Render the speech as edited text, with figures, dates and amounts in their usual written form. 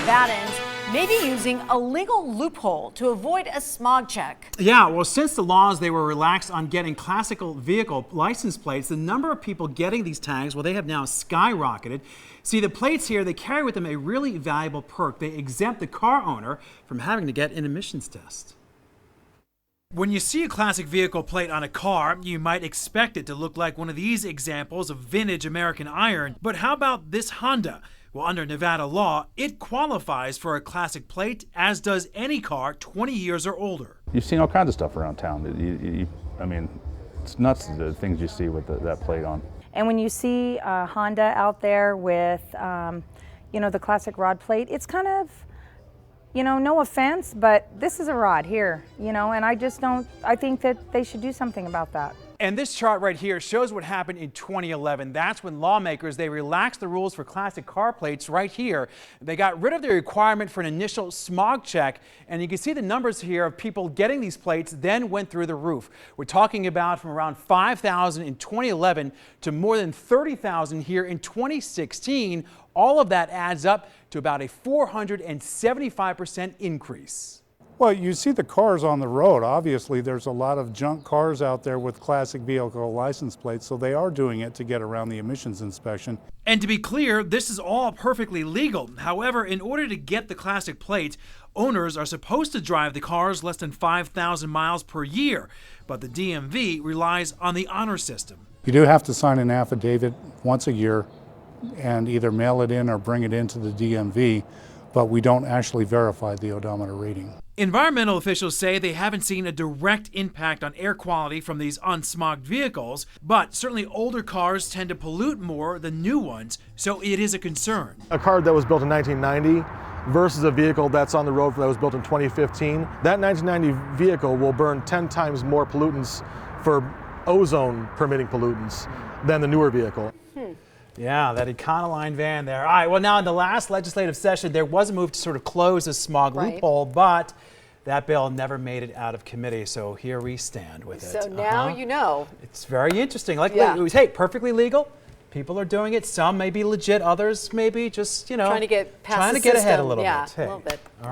Nevadans may be using a legal loophole to avoid a smog check. Yeah, well, since the laws they were relaxed on getting classical vehicle license plates, the number of people getting these tags, well, they have now skyrocketed. See, the plates here, they carry with them a really valuable perk. They exempt the car owner from having to get an emissions test. When you see a classic vehicle plate on a car, you might expect it to look like one of these examples of vintage American iron. But how about this Honda? Well, under Nevada law, it qualifies for a classic plate, as does any car 20 years or older. You've seen all kinds of stuff around town. I mean, it's nuts the things you see with that plate on. And when you see a Honda out there with, the classic rod plate, it's kind of, no offense, but this is a rod here, and I think that they should do something about that. And this chart right here shows what happened in 2011. That's when lawmakers, they relaxed the rules for classic car plates right here. They got rid of the requirement for an initial smog check. And you can see the numbers here of people getting these plates then went through the roof. We're talking about from around 5,000 in 2011 to more than 30,000 here in 2016. All of that adds up to about a 475% increase. Well, you see the cars on the road. Obviously, there's a lot of junk cars out there with classic vehicle license plates, so they are doing it to get around the emissions inspection. And to be clear, this is all perfectly legal. However, in order to get the classic plate, owners are supposed to drive the cars less than 5,000 miles per year. But the DMV relies on the honor system. You do have to sign an affidavit once a year and either mail it in or bring it into the DMV, but we don't actually verify the odometer reading. Environmental officials say they haven't seen a direct impact on air quality from these unsmogged vehicles, but certainly older cars tend to pollute more than new ones, so it is a concern. A car that was built in 1990 versus a vehicle that's on the road that was built in 2015, that 1990 vehicle will burn 10 times more pollutants for ozone permitting pollutants than the newer vehicle. Yeah, that Econoline van there. All right, well, now in the last legislative session, there was a move to sort of close the smog loophole, but that bill never made it out of committee, so here we stand with it. So now you know. It's very interesting. Hey, perfectly legal. People are doing it. Some may be legit, others maybe just, trying to get past trying the to get ahead a system. little Yeah, bit. Hey. a little bit.